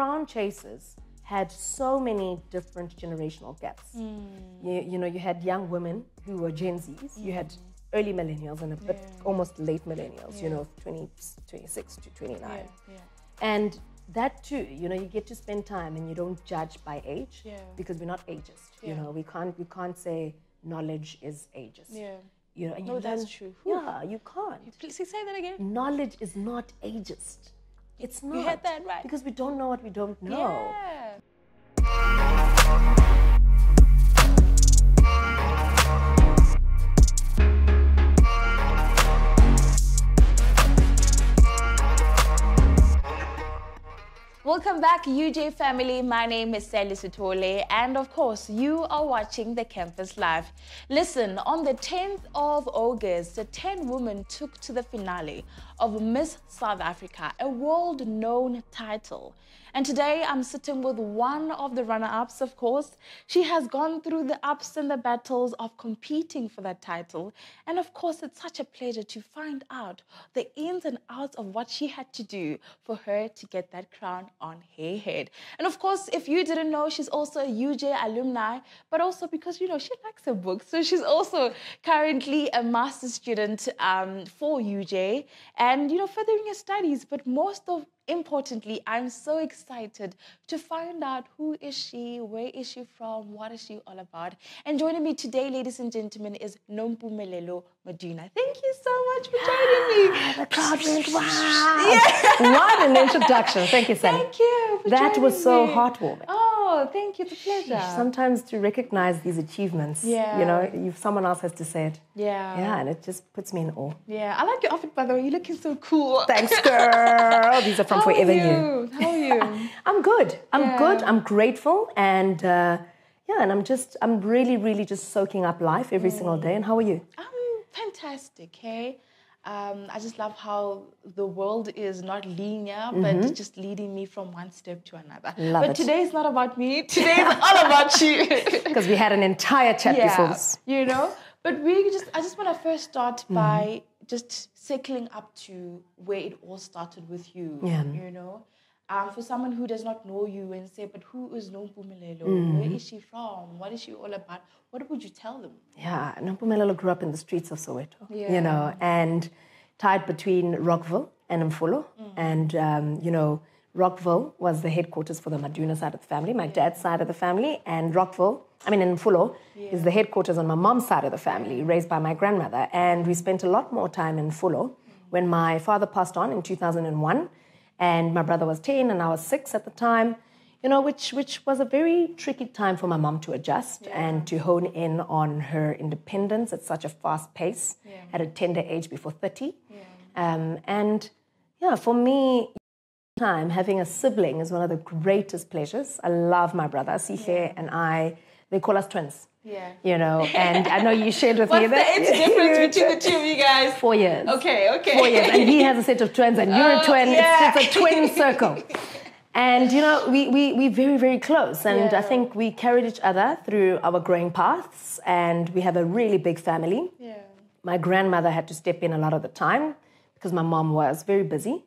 crown chasers had so many different generational gaps. You know, you had young women who were Gen Zs, you had early millennials and a bit almost late millennials, you know, 26 to 29. And that too, you know, you get to spend time and you don't judge by age because we're not ageist. You know, we can't say knowledge is ageist. You know, and No, that's true. Yeah, you can't. Please say that again. Knowledge is not ageist. It's not. You heard that right. Because we don't know what we don't know. Yeah. Welcome back, UJ family. My name is Sally Sithole, and of course, you are watching the Campus Live. Listen, on the 10th of August, the 10 women took to the finale of Miss South Africa, a world-known title. And today, I'm sitting with one of the runner-ups, of course. She has gone through the ups and the battles of competing for that title. And of course, it's such a pleasure to find out the ins and outs of what she had to do for her to get that crown on her head. And of course, if you didn't know, she's also a UJ alumni, but also because, you know, she likes her books. So she's also currently a master's student for UJ and, you know, furthering her studies. But importantly, I'm so excited to find out who is she, where is she from, what is she all about. And joining me today, ladies and gentlemen, is Nompumelelo Maduna. Thank you so much for joining me. The crowd went wow. What an introduction. Thank you, Sally. Thank you for That was so me. heartwarming. Oh, thank you. It's a pleasure. Sometimes to recognize these achievements, you know, if someone else has to say it. Yeah, and it just puts me in awe. Yeah, I like your outfit, by the way. You're looking so cool. Thanks, girl. These are from Forever You. How are you? I'm good. I'm good. I'm grateful. And and I'm really, really just soaking up life every single day. And how are you? I'm fantastic, hey? I just love how the world is not linear, but just leading me from one step to another. But today is not about me. Today is all about you. Because we had an entire chat before this. You know? But I just want to first start by just circling up to where it all started with you. You know? For someone who does not know you and say, but who is Nompumelelo? Where is she from? What is she all about? What would you tell them? Yeah, Nompumelelo grew up in the streets of Soweto, you know, and tied between Rockville and Mfulo. And, you know, Rockville was the headquarters for the Maduna side of the family, my dad's side of the family, and Mfulo is the headquarters on my mom's side of the family, raised by my grandmother. And we spent a lot more time in Mfulo when my father passed on in 2001. And my brother was 10 and I was 6 at the time, you know, which was a very tricky time for my mom to adjust and to hone in on her independence at such a fast pace at a tender age before 30. For me, having a sibling is one of the greatest pleasures. I love my brother, Sihle, and they call us twins. You know, and I know you shared with me that. What's the age difference between the two of you guys? 4 years. Okay. 4 years. And he has a set of twins and you're a twin. It's a twin circle. And, you know, we're very, very close. And I think we carried each other through our growing paths. And we have a really big family. My grandmother had to step in a lot of the time because my mom was very busy.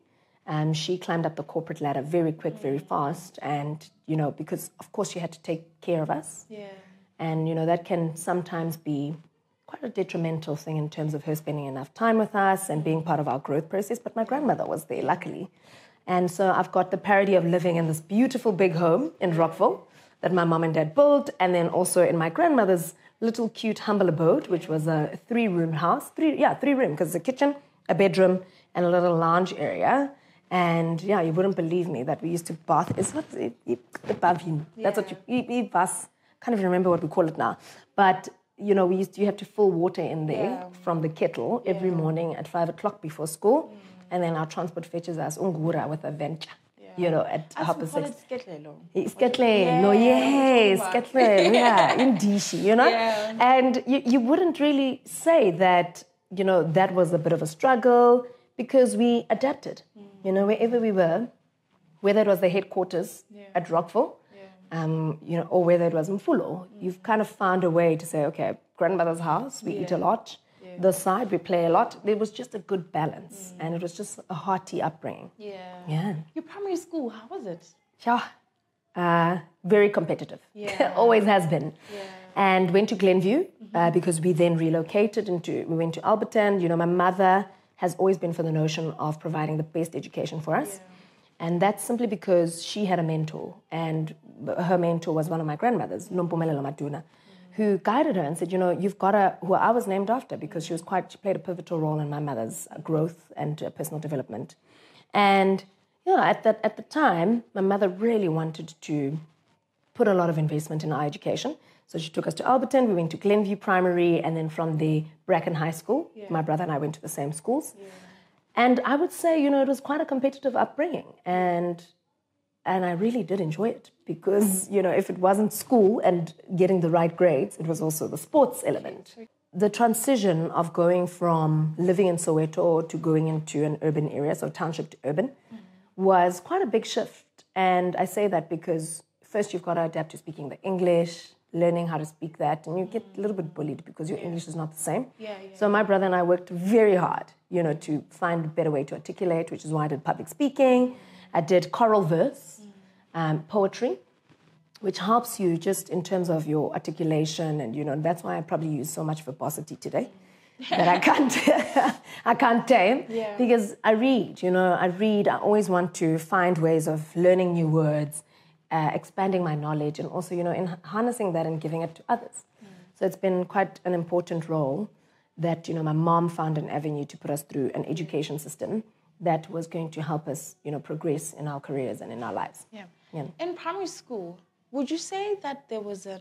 She climbed up the corporate ladder very quick, very fast. And, you know, because, of course, she had to take care of us. And, you know, that can sometimes be quite a detrimental thing in terms of her spending enough time with us and being part of our growth process. But my grandmother was there, luckily. And so I've got the parody of living in this beautiful big home in Rockville that my mom and dad built. And then also in my grandmother's little cute humble abode, which was a 3-room house. 3-room, because it's a kitchen, a bedroom, and a little lounge area. And you wouldn't believe me that we used to bath. That's what you bath. Can't even remember what we call it now. But, you know, you have to fill water in there from the kettle every morning at 5 o'clock before school. And then our transport fetches us Ungura with a venture, you know, at 6:30. Indishi, you know? And you wouldn't really say that, you know, that was a bit of a struggle because we adapted, you know, wherever we were, whether it was the headquarters at Rockville, you know, or whether it was Mfulo, you've kind of found a way to say, okay, grandmother's house, we eat a lot. This side, we play a lot. It was just a good balance. And it was just a hearty upbringing. Your primary school, how was it? Very competitive. Yeah. Always has been. Yeah. And went to Glenview because we then relocated we went to Alberton. You know, my mother has always been for the notion of providing the best education for us. Yeah. And that's simply because she had a mentor, and her mentor was one of my grandmothers, Nompumelelo Maduna, who guided her and said, you know, you've got who I was named after because she played a pivotal role in my mother's growth and personal development. And, you know, at the time, my mother really wanted to put a lot of investment in our education. So she took us to Alberton, we went to Glenview Primary, and then from the Bracken High School. Yeah. My brother and I went to the same schools. Yeah. And I would say, you know, it was quite a competitive upbringing. And I really did enjoy it because, you know, if it wasn't school and getting the right grades, it was also the sports element. The transition of going from living in Soweto to going into an urban area, so township to urban, was quite a big shift. And I say that because first you've got to adapt to speaking the English, learning how to speak that, and you get a little bit bullied because your English is not the same. So my brother and I worked very hard, you know, to find a better way to articulate, which is why I did public speaking. I did choral verse, poetry, which helps you just in terms of your articulation, and, you know, that's why I probably use so much verbosity today that I can't tame, because I read, you know, I always want to find ways of learning new words, expanding my knowledge, and also, you know, in harnessing that and giving it to others. So it's been quite an important role that, you know, my mom found an avenue to put us through an education system that was going to help us, you know, progress in our careers and in our lives. In primary school, would you say that there was a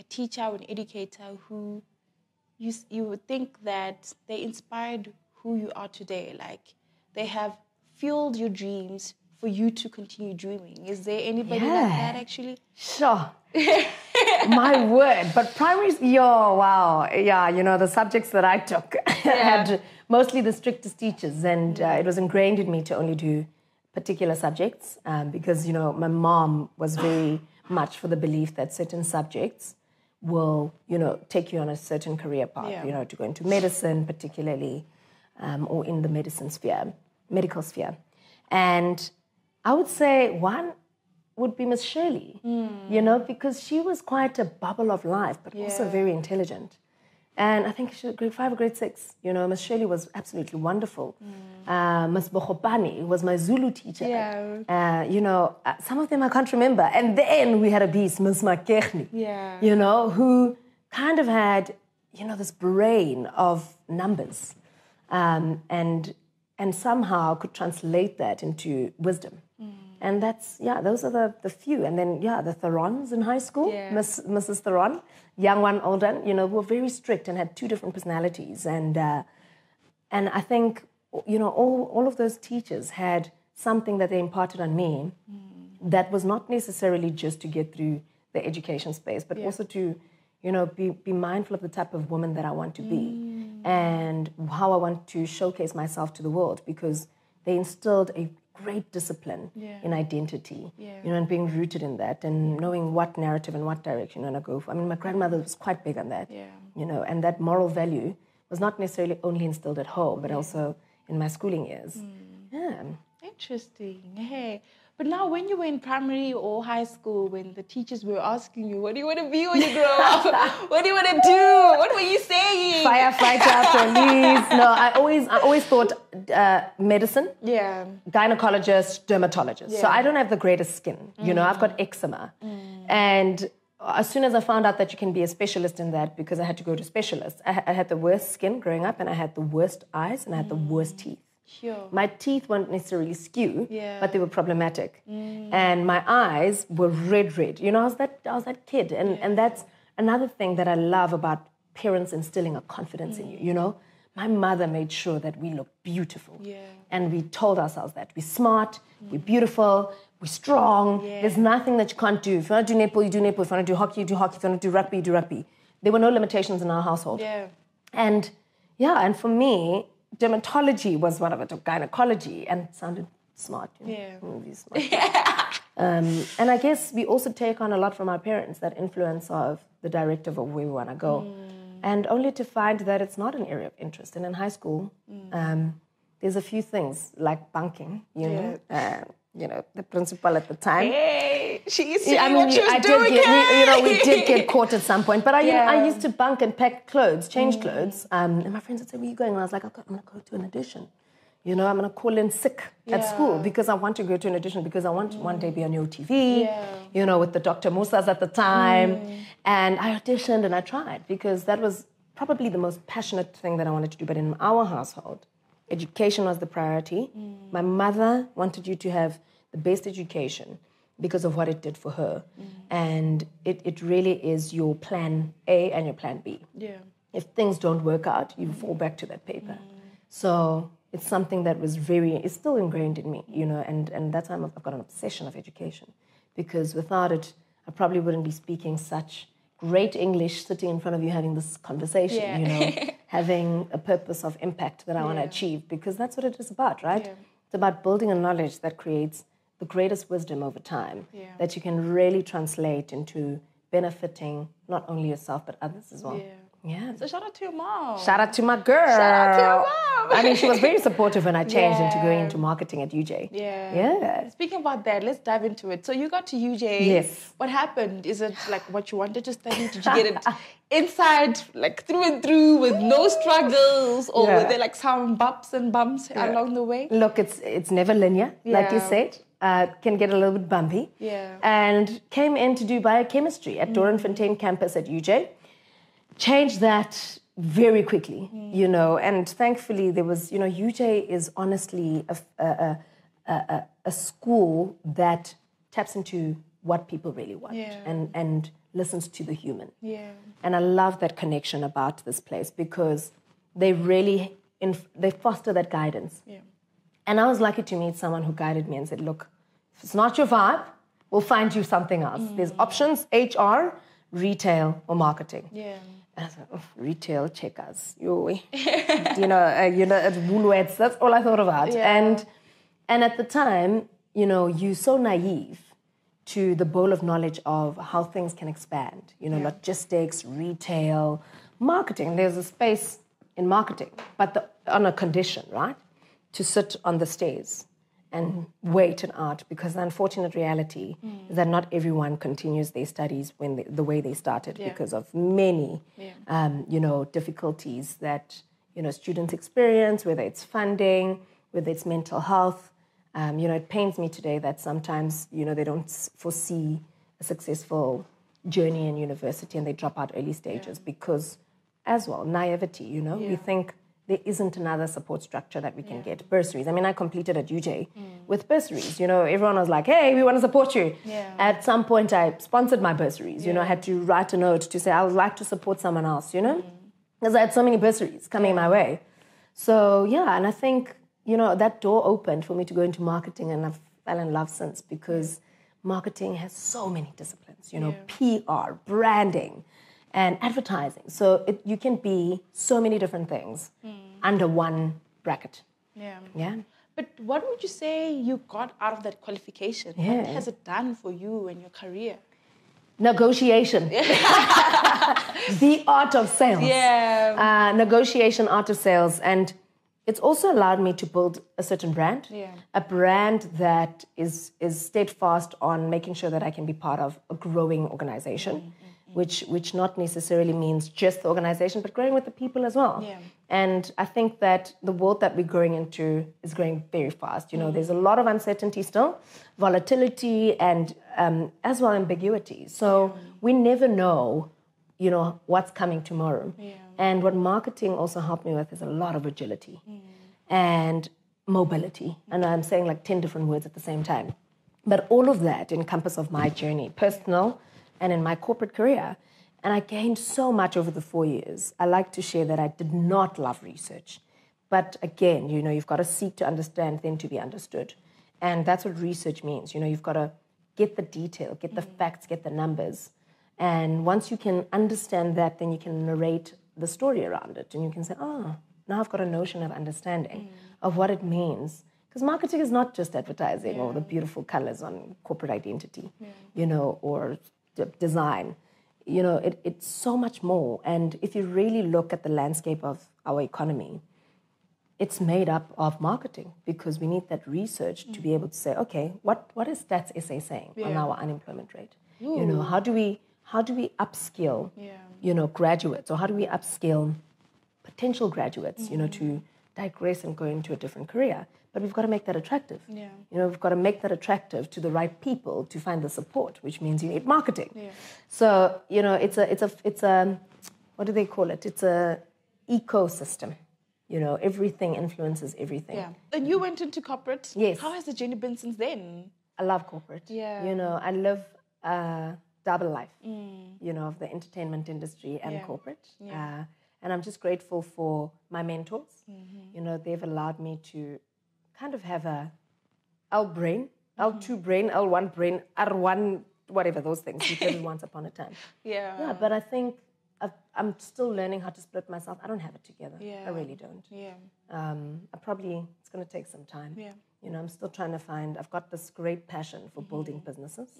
teacher or an educator who you would think that they inspired who you are today? Like, they have fueled your dreams for you to continue dreaming. Is there anybody like that, actually? Sure. My word. But primary, wow. Yeah, you know, the subjects that I took had mostly the strictest teachers, and it was ingrained in me to only do particular subjects because, you know, my mom was very much for the belief that certain subjects will, you know, take you on a certain career path, you know, to go into medicine particularly, or in the medical sphere. And I would say one would be Miss Shirley, you know, because she was quite a bubble of life, but also very intelligent. And I think she was grade 5 or grade 6. You know, Miss Shirley was absolutely wonderful. Miss Bohopani was my Zulu teacher. You know, some of them I can't remember. And then we had a beast, Miss Makechni, you know, who kind of had, you know, this brain of numbers and somehow could translate that into wisdom. And that's, those are the few. And then, the Therons in high school, Mrs. Theron, young one, old one, you know, were very strict and had 2 different personalities. And I think, you know, all of those teachers had something that they imparted on me that was not necessarily just to get through the education space, but also to, you know, be mindful of the type of woman that I want to be and how I want to showcase myself to the world, because they instilled a great discipline in identity, you know, and being rooted in that and knowing what narrative and what direction you want to go for. I mean, my grandmother was quite big on that, you know, and that moral value was not necessarily only instilled at home, but also in my schooling years. Interesting. Hey. But now when you were in primary or high school, when the teachers were asking you, what do you want to be when you grow up? What do you want to do? What were you saying? Firefighter, police. No, I always thought medicine, gynecologist, dermatologist. So I don't have the greatest skin. You know, I've got eczema. And as soon as I found out that you can be a specialist in that, because I had to go to specialists, I had the worst skin growing up, and I had the worst eyes, and I had the worst teeth. My teeth weren't necessarily skew, but they were problematic. And my eyes were red. You know, I was that kid. And that's another thing that I love about parents instilling a confidence in you, you know. My mother made sure that we looked beautiful. And we told ourselves that we're smart, we're beautiful, we're strong. There's nothing that you can't do. If you want to do netball, you do netball. If you want to do hockey, you do hockey. If you want to do rugby, you do rugby. There were no limitations in our household. And for me, dermatology was one of it, or gynecology, and it sounded smart. You know? Smart. And I guess we also take on a lot from our parents, that influence of the directive of where we want to go. And only to find that it's not an area of interest. And in high school, there's a few things like bunking, you know, the principal at the time. Hey, she's I mean, what she was doing. We did get caught at some point. But I used to bunk and pack clothes, change clothes. And my friends would say, where are you going? And I was like, I'm going to go to an audition. I'm going to call in sick at school because I want to go to an audition because I want to one day be on UJTV, with the Dr. Musas at the time. And I auditioned and I tried because that was probably the most passionate thing that I wanted to do. But in our household, education was the priority. My mother wanted you to have the best education because of what it did for her. And it really is your plan A and your plan B. Yeah. If things don't work out, you fall back to that paper. So it's something that was it's still ingrained in me, and that's why I've got an obsession of education. Because without it, I probably wouldn't be speaking such great English, sitting in front of you having this conversation, having a purpose of impact that I want to achieve, because that's what it is about, right? Yeah. It's about building a knowledge that creates the greatest wisdom over time that you can really translate into benefiting not only yourself but others as well. Yeah. So shout out to your mom. Shout out to my girl. Shout out to your mom. I mean, she was very supportive when I changed into going into marketing at UJ. Yeah. Speaking about that, let's dive into it. So you got to UJ. Yes. What happened? Is it like what you wanted to study? Did you get it inside, like through and through with no struggles? Or were there like some bumps and bumps along the way? Look, it's never linear, like you said. Can get a little bit bumpy. Yeah. And came in to do biochemistry at Doornfontein campus at UJ. Changed that very quickly, and thankfully there was, UJ is honestly a school that taps into what people really want and listens to the human. Yeah. And I love that connection about this place because they really, they foster that guidance. Yeah. And I was lucky to meet someone who guided me and said, look, if it's not your vibe, we'll find you something else. There's options, HR, retail, or marketing. Yeah. And I was like, retail, checkers, at Woolworths, that's all I thought about. Yeah. And at the time, you're so naive to the bowl of knowledge of how things can expand. Logistics, retail, marketing. There's a space in marketing, but on a condition, right? To sit on the stairs and wait it out, because the unfortunate reality is that not everyone continues their studies the way they started because of many, difficulties that, students experience, whether it's funding, whether it's mental health. It pains me today that sometimes, they don't foresee a successful journey in university and they drop out early stages because, as well, naivety, we think there isn't another support structure that we can get. Bursaries. I mean, I completed at UJ with bursaries. Everyone was like, hey, we want to support you. Yeah. At some point, I sponsored my bursaries. I had to write a note to say I would like to support someone else, because I had so many bursaries coming my way. So, and I think, that door opened for me to go into marketing, and I've fell in love since, because marketing has so many disciplines, PR, branding, and advertising. So you can be so many different things under one bracket. Yeah. But what would you say you got out of that qualification? Yeah. What has it done for you and your career? Negotiation. The art of sales. Yeah. Negotiation, art of sales. And it's also allowed me to build a certain brand. Yeah. A brand that is steadfast on making sure that I can be part of a growing organization. Which not necessarily means just the organization, but growing with the people as well. Yeah. And I think that the world that we're growing into is growing very fast. There's a lot of uncertainty still, volatility, and as well ambiguity. So we never know, what's coming tomorrow. Yeah. And what marketing also helped me with is a lot of agility and mobility. And I'm saying like 10 different words at the same time. But all of that encompass of my journey, personal and in my corporate career. And I gained so much over the 4 years. I like to share that I did not love research. But again, you've got to seek to understand, then to be understood. And that's what research means. You've got to get the detail, get the facts, get the numbers. And once you can understand that, then you can narrate the story around it. And you can say, now I've got a notion of understanding of what it means. Because marketing is not just advertising or the beautiful colors on corporate identity, or design. It's so much more. And if you really look at the landscape of our economy, it's made up of marketing, because we need that research to be able to say, okay, what is Stats SA saying on our unemployment rate? Ooh. You know, how do we upskill, you know, graduates, or how do we upskill potential graduates, you know, to digress and go into a different career? But we've got to make that attractive. Yeah. You know, we've got to make that attractive to the right people to find the support, which means you need marketing. Yeah. So, you know, it's a what do they call it? It's a ecosystem. You know, everything influences everything. Yeah. And you went into corporate. Yes. How has the journey been since then? I love corporate. Yeah. You know, I live a double life, you know, of the entertainment industry and corporate. Yeah. And I'm just grateful for my mentors. You know, they've allowed me to kind of have a L2 brain, L1 brain, R1, whatever those things we did once upon a time. Yeah, but I think I'm still learning how to split myself. I don't have it together. Yeah. I really don't. Yeah. It's going to take some time. Yeah. You know, I'm still trying to find, I've got this great passion for building businesses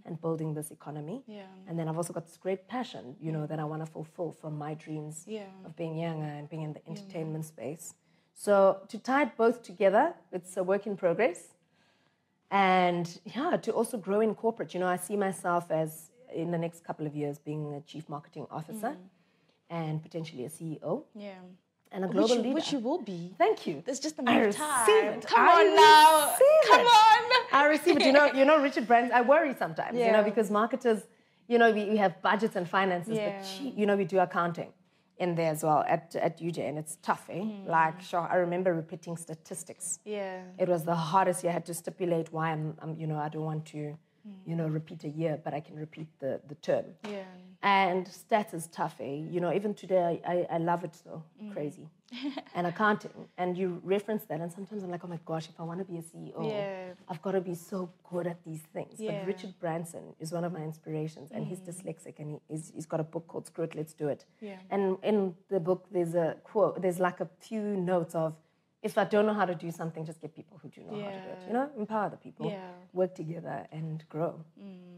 and building this economy. Yeah. And then I've also got this great passion, you know, that I want to fulfill from my dreams of being younger and being in the entertainment space. So to tie it both together, it's a work in progress. And yeah, to also grow in corporate. You know, I see myself as, in the next couple of years, being a chief marketing officer and potentially a CEO. Yeah. And a global leader. Which you will be. Thank you. There's just a matter of time. It. Come on now. Come on. I receive it. You know, Richard Branson, I worry sometimes, you know, because marketers, you know, we have budgets and finances, but, you know, we do accounting in there as well at UJ, and it's tough, eh? Like, sure, I remember repeating statistics. Yeah. It was the hardest year. I had to stipulate why I'm you know, I don't want to, you know, repeat a year, but I can repeat the term. Yeah. And stats is tough, eh? You know, even today, I love it though, crazy. And accounting, and you reference that, and sometimes I'm like, oh my gosh, if I want to be a CEO, I've got to be so good at these things. But Richard Branson is one of my inspirations, and he's dyslexic, and he's got a book called Screw It, Let's Do It. Yeah. And in the book, there's a quote, there's like a few notes of, if I don't know how to do something, just get people who do know how to do it. You know, empower the people, work together and grow.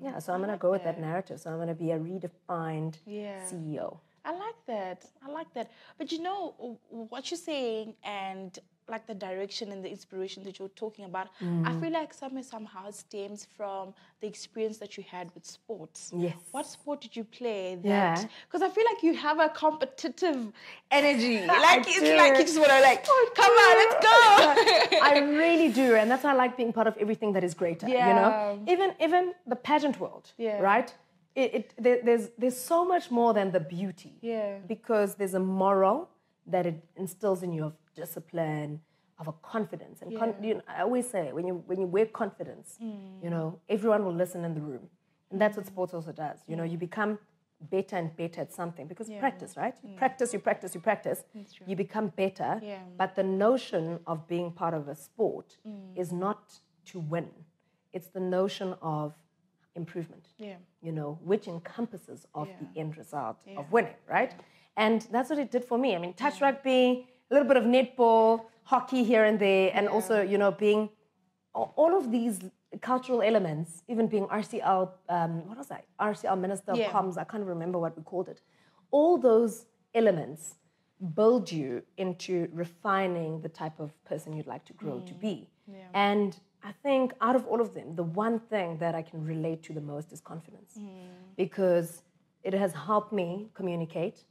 Yeah, so I'm going to go with that narrative. So I'm going to be a redefined CEO. I like that. But you know, what you're saying and like the direction and the inspiration that you're talking about, I feel like somehow stems from the experience that you had with sports. Yes. What sport did you play that? Because I feel like you have a competitive energy. Like it's like you just want to like, come on, let's go. I really do, and that's why I like being part of everything that is greater. You know, even the pageant world, right? There's so much more than the beauty. Yeah. Because there's a moral that it instills in you of discipline, of a confidence. And you know, I always say, when you wear confidence, you know, everyone will listen in the room. And that's what sports also does. You know, you become better and better at something because practice, right? You practice, you become better. Yeah. But the notion of being part of a sport is not to win. It's the notion of improvement, you know, which encompasses of the end result of winning, right? And that's what it did for me. I mean, touch rugby, a little bit of netball, hockey here and there, and also, you know, being all of these cultural elements, even being RCL, RCL Minister of Comms, I can't remember what we called it. All those elements build you into refining the type of person you'd like to grow to be. Yeah. And I think out of all of them, the one thing that I can relate to the most is confidence. Because it has helped me communicate,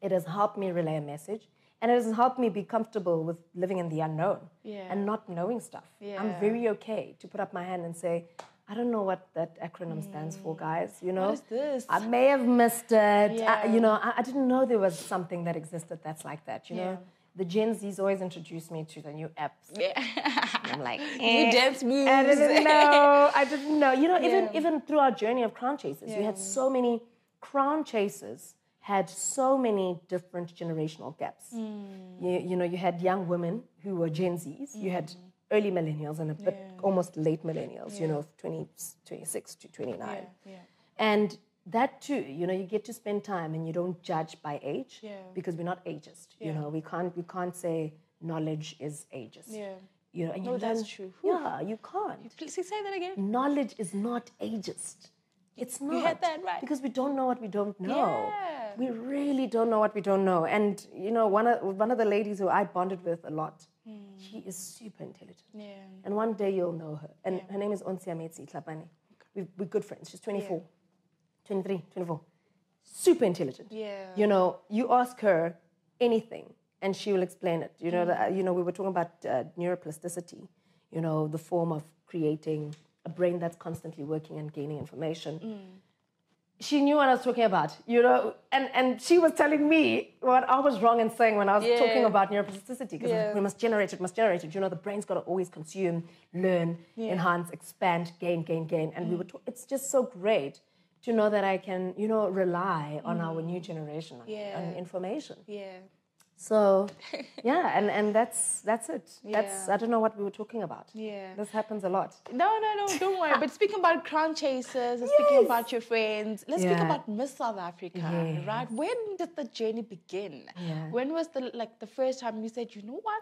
it has helped me relay a message, and it has helped me be comfortable with living in the unknown and not knowing stuff. I'm very okay to put up my hand and say, I don't know what that acronym stands for, guys. You know, what is this? I may have missed it. I didn't know there was something that existed that's like that, you know. The Gen Zs always introduced me to the new apps. Yeah. I'm like, new dance moves. I didn't know. You know, even through our journey of crown chasers, we had so many crown chasers, had so many different generational gaps. You know, you had young women who were Gen Zs. You had early millennials and a bit almost late millennials, you know, 26 to 29. And that too, you know, you get to spend time and you don't judge by age because we're not ageist. You know, we can't say knowledge is ageist. You know, and that's true. Yeah, you can't. Please say that again. Knowledge is not ageist. It's not. You had that right. Because we don't know what we don't know. Yeah. We really don't know what we don't know. And, you know, one of the ladies who I bonded with a lot, she is super intelligent. Yeah. And one day you'll know her. And her name is Onsiametsi Tlapane. We're good friends. She's 24, 23, 24. Super intelligent. Yeah. You know, you ask her anything and she will explain it. You know, we were talking about neuroplasticity, you know, the form of creating a brain that's constantly working and gaining information. She knew what I was talking about, you know, and she was telling me what I was wrong in saying when I was talking about neuroplasticity, because we must generate it. You know, the brain's got to always consume, learn, enhance, expand, gain. And we were it's just so great to know that I can, you know, rely on our new generation on information. Yeah. So, and that's it. Yeah. I don't know what we were talking about. Yeah. This happens a lot. No, don't worry. But speaking about crown chasers and speaking about your friends, let's speak about Miss South Africa, right? When did the journey begin? Yeah. When was the first time you said, you know what?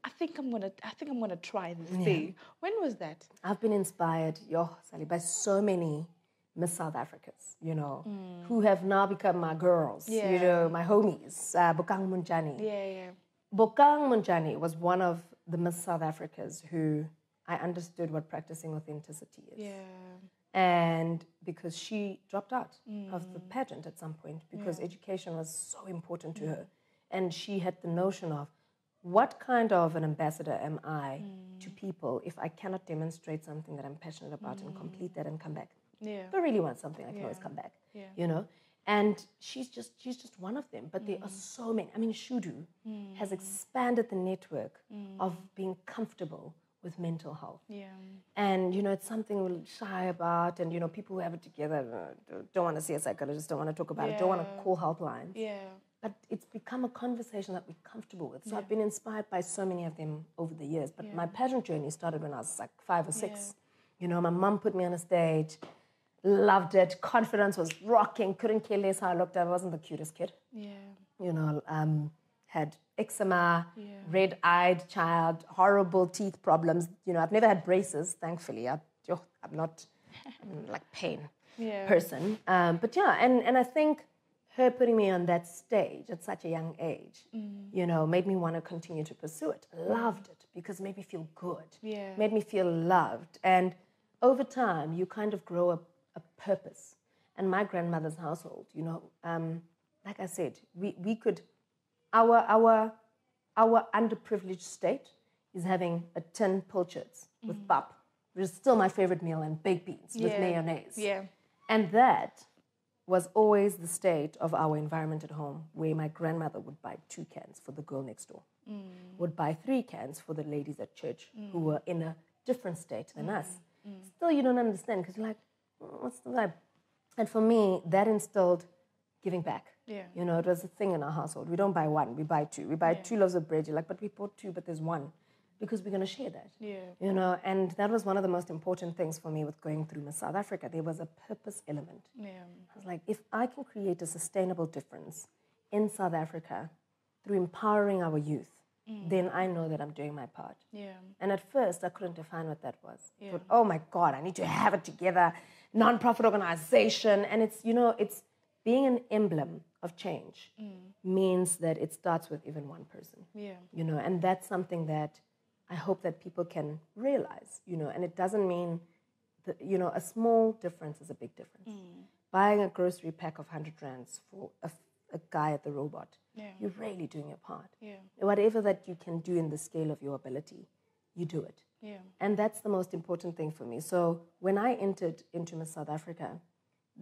I think I'm gonna try this thing. When was that? I've been inspired, Sally, by so many Miss South Africans, you know, who have now become my girls, you know, my homies, Bokang Munjani. Yeah. Bokang Munjani was one of the Miss South Africans who I understood what practicing authenticity is. Yeah. And because she dropped out of the pageant at some point because education was so important to her. And she had the notion of, what kind of an ambassador am I to people if I cannot demonstrate something that I'm passionate about and complete that and come back? Yeah. If I really want something, I can always come back. Yeah. You know? And she's just one of them. But there are so many. I mean, Shudu has expanded the network of being comfortable with mental health. Yeah. And, you know, it's something we're shy about. And, you know, people who have it together don't want to see a psychologist, don't want to talk about it, don't want to call helplines. Yeah. But it's become a conversation that we're comfortable with. So I've been inspired by so many of them over the years. But my pageant journey started when I was like 5 or 6. You know, my mom put me on a stage, loved it, confidence was rocking, couldn't care less how I looked. I wasn't the cutest kid. Yeah. You know, had eczema, red-eyed child, horrible teeth problems. You know, I've never had braces, thankfully. I'm not like pain person. But yeah, and I think her putting me on that stage at such a young age, you know, made me want to continue to pursue it. Loved it because it made me feel good. Yeah. Made me feel loved. And over time, you kind of grow a purpose. And my grandmother's household, you know, like I said, we could, our underprivileged state is having a tin pilchards with pap, which is still my favorite meal, and baked beans with mayonnaise. Yeah. And that was always the state of our environment at home, where my grandmother would buy 2 cans for the girl next door, would buy 3 cans for the ladies at church who were in a different state than us. Still, you don't understand because you're like, what's the vibe? And for me, that instilled giving back. Yeah. You know, it was a thing in our household. We don't buy 1, we buy 2. We buy 2 loaves of bread. You're like, but we bought 2, but there's 1. Because we're going to share that. Yeah. You know, and that was one of the most important things for me with going through Miss South Africa. There was a purpose element. Yeah. I was like, if I can create a sustainable difference in South Africa through empowering our youth, then I know that I'm doing my part. Yeah. And at first, I couldn't define what that was. I thought, oh my God, I need to have it together. Non-profit organization. And it's, you know, it's being an emblem of change means that it starts with even one person. Yeah. You know, and that's something that I hope that people can realize, you know, and it doesn't mean that, you know, a small difference is a big difference. Buying a grocery pack of 100 rands for a guy at the robot, you're really doing your part. Yeah. Whatever that you can do in the scale of your ability, you do it. Yeah. And that's the most important thing for me. So when I entered into Miss South Africa,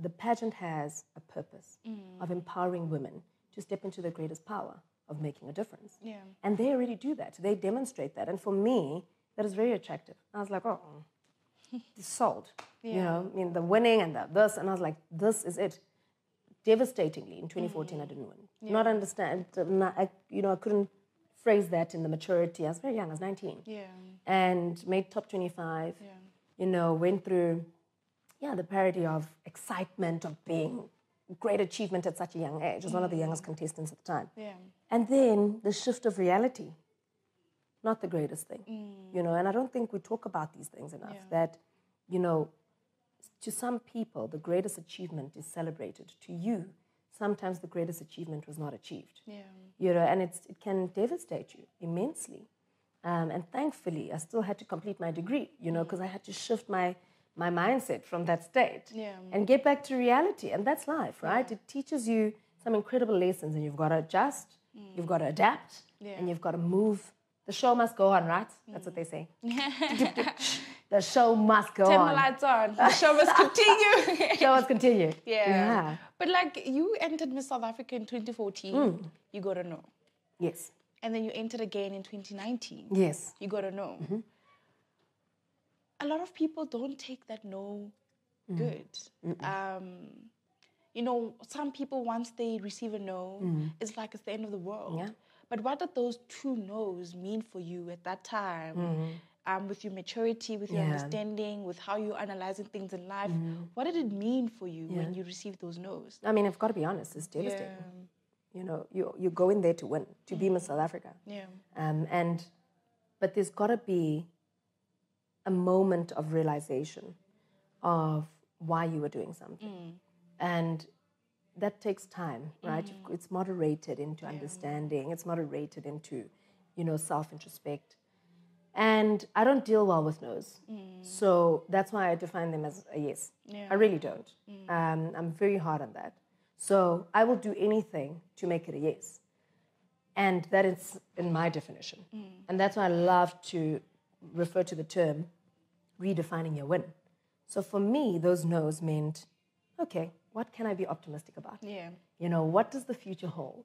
the pageant has a purpose of empowering women to step into their greatest power of making a difference. Yeah. And they already do that. They demonstrate that. And for me, that is very attractive. I was like, oh, sold. Yeah. You know, I mean, the winning and this. And I was like, this is it. Devastatingly, in 2014, I didn't win. Yeah. Not understand. I couldn't phrase that in the maturity. I was very young. I was 19. Yeah. And made top 25. Yeah. You know, went through, the parody of excitement of being great achievement at such a young age. I was one of the youngest contestants at the time. Yeah. And then the shift of reality, not the greatest thing, you know, and I don't think we talk about these things enough, that, you know, to some people, the greatest achievement is celebrated. To you, sometimes the greatest achievement was not achieved. Yeah. You know, and it can devastate you immensely. And thankfully, I still had to complete my degree, you know, because I had to shift my mindset from that state and get back to reality. And that's life, right? It teaches you some incredible lessons, and you've got to adjust, you've got to adapt, and you've got to move. The show must go on, right? That's what they say. The show must go on. Turn the lights on. The show must continue. Show must continue. Yeah. But like, you entered Miss South Africa in 2014. You got to know. Yes. And then you entered again in 2019. Yes. You got to know. A lot of people don't take that no good. You know, some people, once they receive a no, it's like it's the end of the world. Yeah. But what did those 2 no's mean for you at that time? With your maturity, with your understanding, with how you're analyzing things in life, what did it mean for you when you received those no's? I mean, I've got to be honest, it's devastating. You know, you go in there to win, to be Miss South Africa. But there's got to be a moment of realization of why you were doing something. And that takes time, right? It's moderated into understanding. It's moderated into, you know, self-introspect. And I don't deal well with no's. So that's why I define them as a yes. I really don't. I'm very hard on that. So I will do anything to make it a yes. And that is in my definition. And that's why I love to refer to the term redefining your win. So for me, those no's meant, okay, what can I be optimistic about? You know, what does the future hold?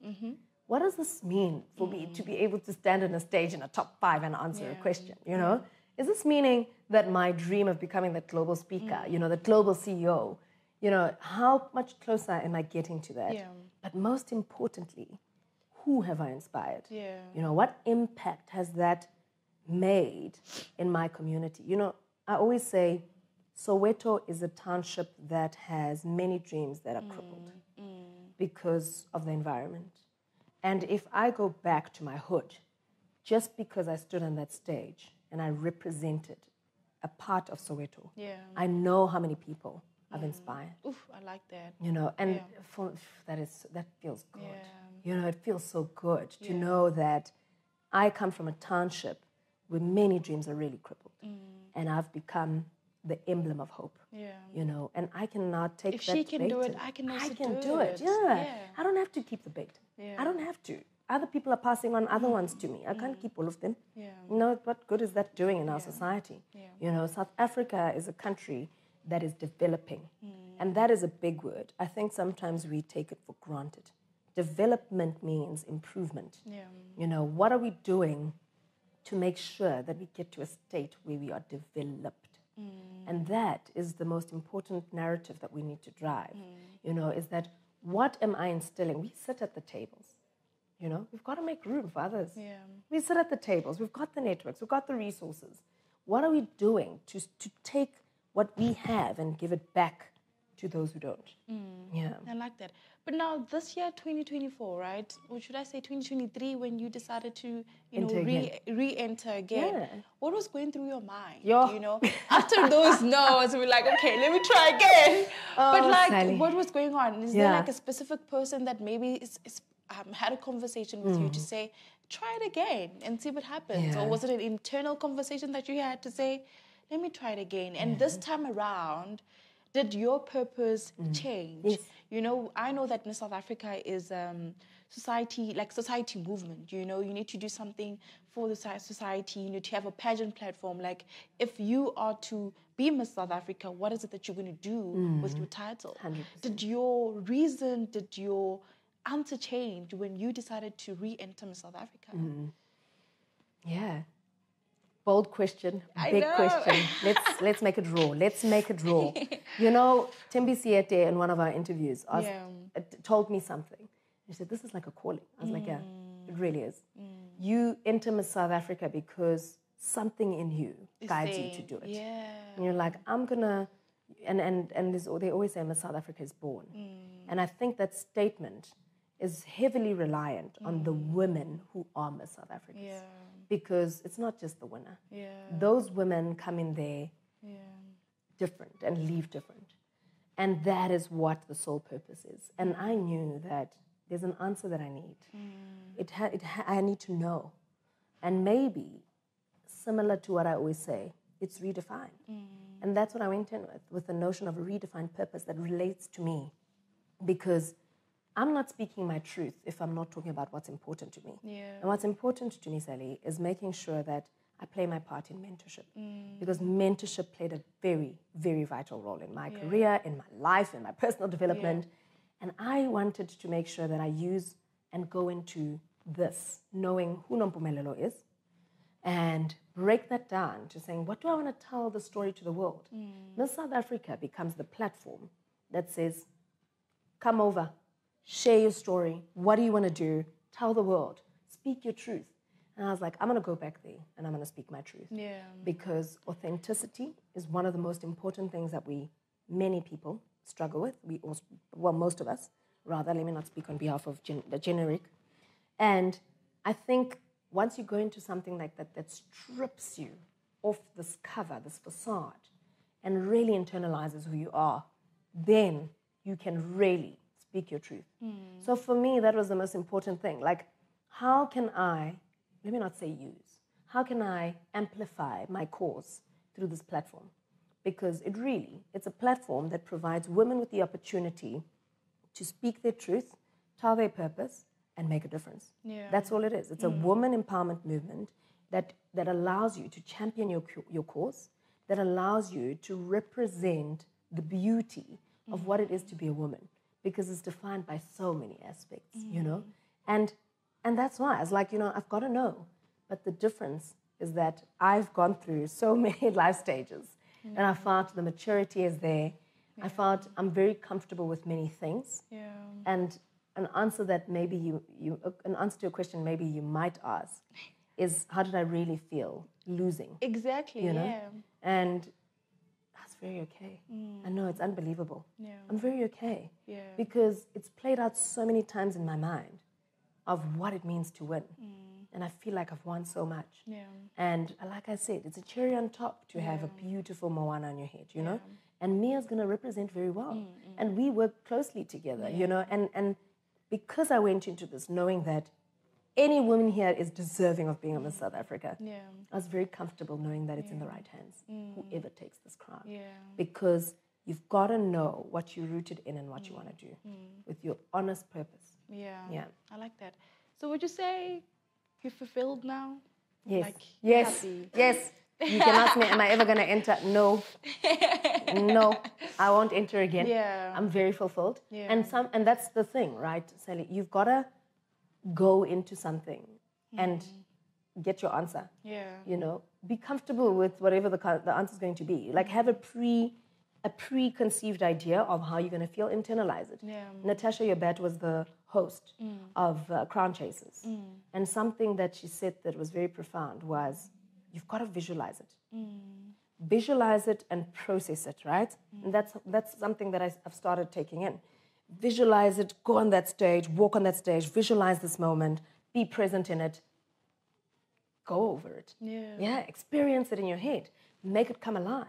What does this mean for me to be able to stand on a stage in a top 5 and answer a question? You know, is this meaning that my dream of becoming that global speaker, you know, the global CEO, you know, how much closer am I getting to that? But most importantly, who have I inspired? You know, what impact has that made in my community? You know, I always say Soweto is a township that has many dreams that are crippled because of the environment. And if I go back to my hood, just because I stood on that stage and I represented a part of Soweto, I know how many people I've inspired. Oof, I like that. You know, and that feels good. You know, it feels so good to know that I come from a township where many dreams are really crippled. And I've become the emblem of hope. You know, and I cannot take if that she can bait do it, in. I can also do it. I don't have to keep the bait. I don't have to. Other people are passing on other ones to me. I can't keep all of them. You know, what good is that doing in our society? You know, South Africa is a country that is developing. And that is a big word. I think sometimes we take it for granted. Development means improvement. You know, what are we doing to make sure that we get to a state where we are developed? And that is the most important narrative that we need to drive, you know, is that what am I instilling? We sit at the tables, you know, we've got to make room for others. We sit at the tables, we've got the networks, we've got the resources. What are we doing to take what we have and give it back to those who don't? I like that. But now this year, 2024, right? Or should I say 2023, when you decided to, you know, re-enter again, what was going through your mind? You know, after those no's, we're like, okay, let me try again. But like, Sally, what was going on? Is there like a specific person that maybe had a conversation with you to say, try it again and see what happens? Or was it an internal conversation that you had to say, let me try it again? And this time around, did your purpose change? You know, I know that in South Africa is society movement. You know, you need to do something for the society. You need to have a pageant platform. Like, if you are to be Miss South Africa, what is it that you're going to do with your title? 100%. Did your answer change when you decided to re-enter Miss South Africa? Bold question, big question. Let's make it raw. Let's make it raw. You know, Tembi Siete in one of our interviews told me something. She said, this is like a calling. I was like, yeah, it really is. You enter Miss South Africa because something in you guides you to do it. And you're like, I'm going to, and they always say Miss South Africa is born. And I think that statement is heavily reliant on the women who are Miss South Africa. Because it's not just the winner. Those women come in there different and leave different. And that is what the soul purpose is. And I knew that there's an answer that I need. I need to know. And maybe, similar to what I always say, it's redefined. And that's what I went in with the notion of a redefined purpose that relates to me. Because I'm not speaking my truth if I'm not talking about what's important to me. And what's important to me, Sally, is making sure that I play my part in mentorship. Because mentorship played a very, very vital role in my career, in my life, in my personal development. And I wanted to make sure that I use and go into this, knowing who Nompumelelo is, and break that down to saying, what do I want to tell the story to the world? Miss South Africa becomes the platform that says, come over, share your story. What do you want to do? Tell the world. Speak your truth. And I was like, I'm going to go back there and I'm going to speak my truth. Because authenticity is one of the most important things that many people struggle with. Most of us, rather, let me not speak on behalf of the generic. And I think once you go into something like that, that strips you off this cover, this facade, and really internalizes who you are, then you can really speak your truth. So for me, that was the most important thing. Like, how can I, let me not say use, how can I amplify my cause through this platform? Because it's a platform that provides women with the opportunity to speak their truth, tell their purpose, and make a difference. That's all it is. It's a woman empowerment movement that allows you to champion your cause, that allows you to represent the beauty of what it is to be a woman, because it's defined by so many aspects, you know? And that's why I was like, I've got to know. But the difference is that I've gone through so many life stages, and I felt the maturity is there. I felt I'm very comfortable with many things. And an answer that maybe an answer to a question maybe you might ask is, how did I really feel losing? Exactly, And that's very okay. I know, it's unbelievable. I'm very okay. Because it's played out so many times in my mind of what it means to win. And I feel like I've won so much. And like I said, it's a cherry on top to have a beautiful Moana on your head, you know? And Mia's going to represent very well. And we work closely together, you know? And because I went into this knowing that any woman here is deserving of being a Miss South Africa, I was very comfortable knowing that it's in the right hands, whoever takes this crown. Because you've got to know what you're rooted in and what you want to do with your honest purpose. I like that. So would you say you're fulfilled now? Yes. Like, yes. happy? Yes. You can ask me, am I ever going to enter? No. No. I won't enter again. I'm very fulfilled. And that's the thing, right, Sally? You've got to go into something and get your answer. You know, be comfortable with whatever the answer is going to be. Like, have a preconceived idea of how you're going to feel, internalize it. Natasha Yobat was the host of Crown Chasers. And something that she said that was very profound was, you've got to visualize it. Visualize it and process it, right? And that's something that I've started taking in. Visualize it, go on that stage, walk on that stage, visualize this moment, be present in it, go over it. Experience it in your head, make it come alive.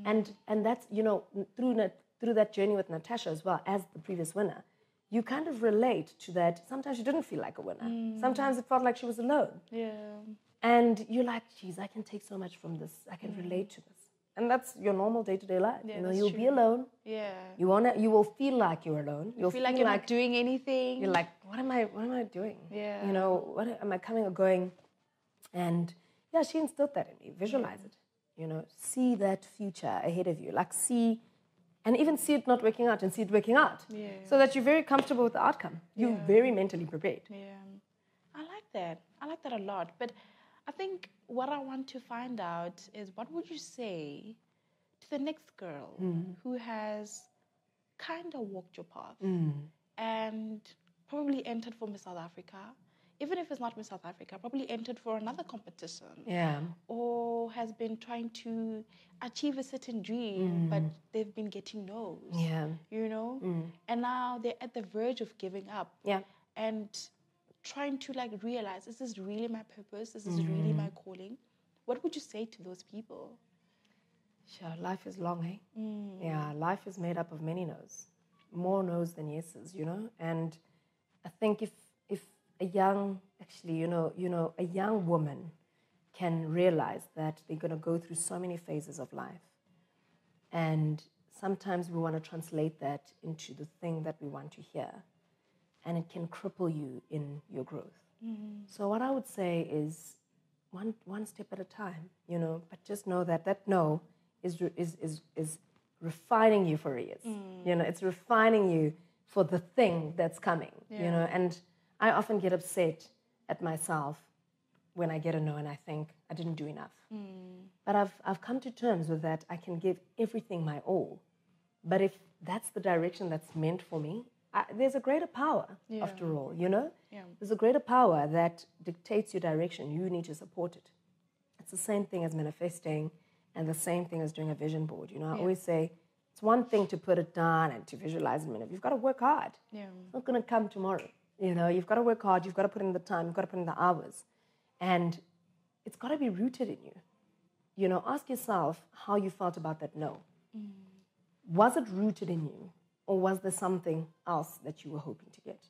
And that's, you know, through that journey with Natasha as well, as the previous winner, you kind of relate to that. Sometimes you didn't feel like a winner. Sometimes it felt like she was alone. And you're like, geez, I can take so much from this. I can relate to this. And that's your normal day-to-day life. You know, you'll be alone. You will feel like you're alone. You'll feel like you're not doing anything. You're like, what am I doing? You know, what am I coming or going? And she instilled that in me. Visualize it. You know, see that future ahead of you. Like, see, and even see it not working out and see it working out. So that you're very comfortable with the outcome. You're very mentally prepared. I like that. I like that a lot. But I think what I want to find out is, what would you say to the next girl who has kind of walked your path and probably entered for Miss South Africa, even if it's not Miss South Africa, probably entered for another competition, or has been trying to achieve a certain dream, but they've been getting no's, you know, and now they're at the verge of giving up, and trying to like realize, is this really my purpose? Is this really my calling? What would you say to those people? Sure, life is long, eh? Yeah, life is made up of many no's, more no's than yeses, you know. And I think if a young, actually, a young woman can realize that they're going to go through so many phases of life, and sometimes we want to translate that into the thing that we want to hear, and it can cripple you in your growth. So what I would say is one step at a time, you know, but just know that no is refining you for years. You know, it's refining you for the thing that's coming, you know. And I often get upset at myself when I get a no and I think I didn't do enough. But I've come to terms with that. I can give everything my all. But if that's the direction that's meant for me, there's a greater power, after all, you know? There's a greater power that dictates your direction. You need to support it. It's the same thing as manifesting and the same thing as doing a vision board. You know, I always say it's one thing to put it down and to visualize it. You've got to work hard. It's not going to come tomorrow. You know, you've got to work hard. You've got to put in the time. You've got to put in the hours. And it's got to be rooted in you. You know, ask yourself how you felt about that no. Was it rooted in you? Or was there something else that you were hoping to get?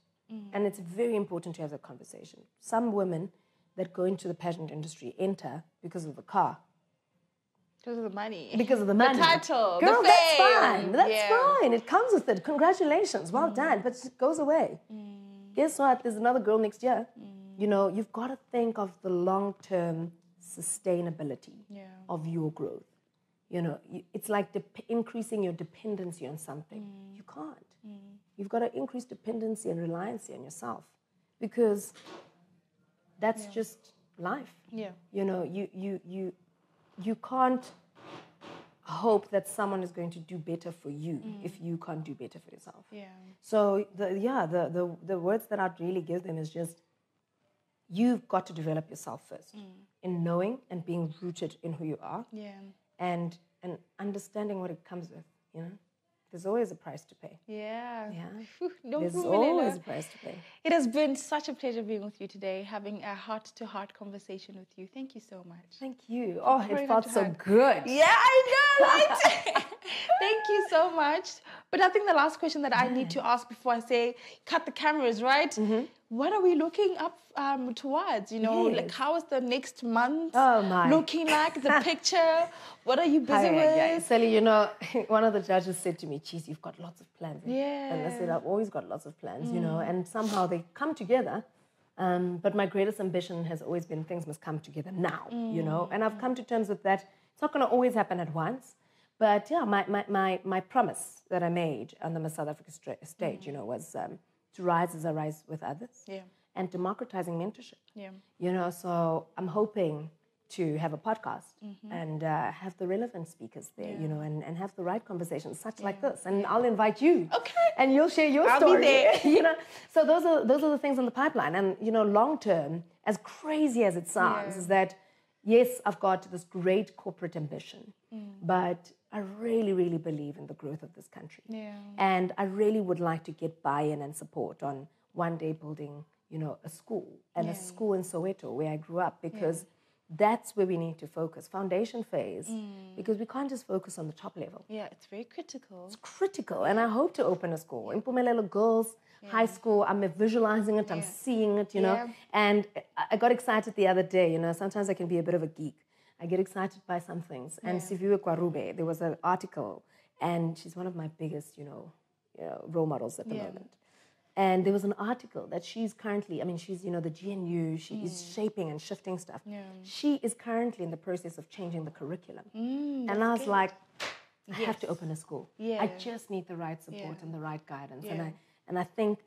And it's very important to have that conversation. Some women that go into the pageant industry enter because of the car. Because of the money. Because of the money. The title, Girl, the fame. that's fine. That's fine. It comes with it. Congratulations. Well done. But it goes away. Guess what? There's another girl next year. You know, you've got to think of the long-term sustainability of your growth. You know, it's like increasing your dependency on something. You can't. You've got to increase dependency and reliance on yourself, because that's just life. You know, you can't hope that someone is going to do better for you if you can't do better for yourself. So the words that I'd really give them is just, you've got to develop yourself first in knowing and being rooted in who you are. And understanding what it comes with, you know. There's always a price to pay. There's always a price to pay. It has been such a pleasure being with you today, having a heart-to-heart conversation with you. Thank you so much. Thank you. Oh, it felt so good. Yeah, I know, right? Thank you so much. But I think the last question that I need to ask before I say, cut the cameras, right? What are we looking up towards? You know, like, how is the next month looking like? The picture? What are you busy with? Sally, you know, one of the judges said to me, "Geez, you've got lots of plans." Yeah. And I said, I've always got lots of plans, you know, and somehow they come together. But my greatest ambition has always been things must come together now, you know, and I've come to terms with that. It's not going to always happen at once. But yeah, my promise that I made on the Miss South Africa stage, you know, was to rise as I rise with others, and democratizing mentorship. You know, so I'm hoping to have a podcast and have the relevant speakers there, you know, and have the right conversations, such like this. And I'll invite you. Okay. And you'll share your story. I'll be there. You know, so those are the things on the pipeline. And, you know, long term, as crazy as it sounds, is that, yes, I've got this great corporate ambition, but I really, really believe in the growth of this country. And I really would like to get buy-in and support on one day building, you know, a school, and a school in Soweto where I grew up, because that's where we need to focus, foundation phase, because we can't just focus on the top level. It's very critical. It's critical, and I hope to open a school. Nompumelelo Girls High School, I'm visualizing it, I'm seeing it, you know, and I got excited the other day, you know, sometimes I can be a bit of a geek. I get excited by some things. And Siviwe Kwarube, there was an article, and she's one of my biggest, you know, role models at the moment. And there was an article that she's currently, I mean, she's, you know, the GNU, she is shaping and shifting stuff. She is currently in the process of changing the curriculum. And I was like, I have to open a school. I just need the right support and the right guidance. And I think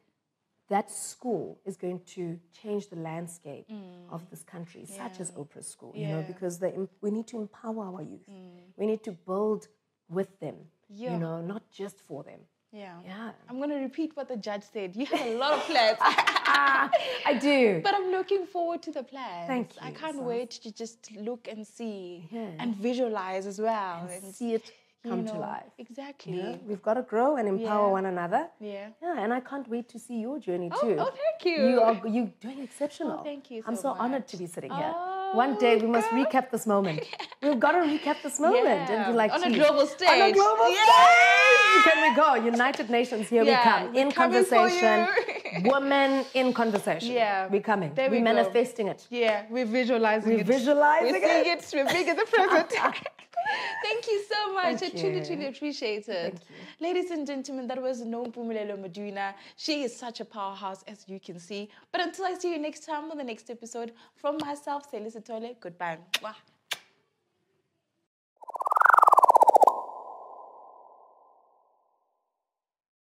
that school is going to change the landscape of this country, such as Oprah's school, you know, because we need to empower our youth. We need to build with them, you know, not just for them. I'm going to repeat what the judge said. You have a lot of plans. I do. But I'm looking forward to the plans. Thank you. I can't wait to just look and see and visualize as well. And see it come to life. Exactly. You know, we've got to grow and empower one another. And I can't wait to see your journey too. Oh, thank you. You're doing exceptional. Oh, thank you so I'm so much. honored to be sitting here. One day we must recap this moment. We've got to recap this moment and be like, on a global stage. On a global stage! Can we go? United Nations, here we come. In conversation. Women in conversation. Yeah. We're coming. There we We're manifesting it. Yeah, we're visualizing it. We're visualizing it. We're seeing it. We're being in the present. Thank you so much. Thank I you. truly appreciate it. Thank you. Ladies and gentlemen, that was Nompumelelo Maduna. She is such a powerhouse, as you can see. But until I see you next time on the next episode, from myself, Sally Sithole, goodbye. Mwah.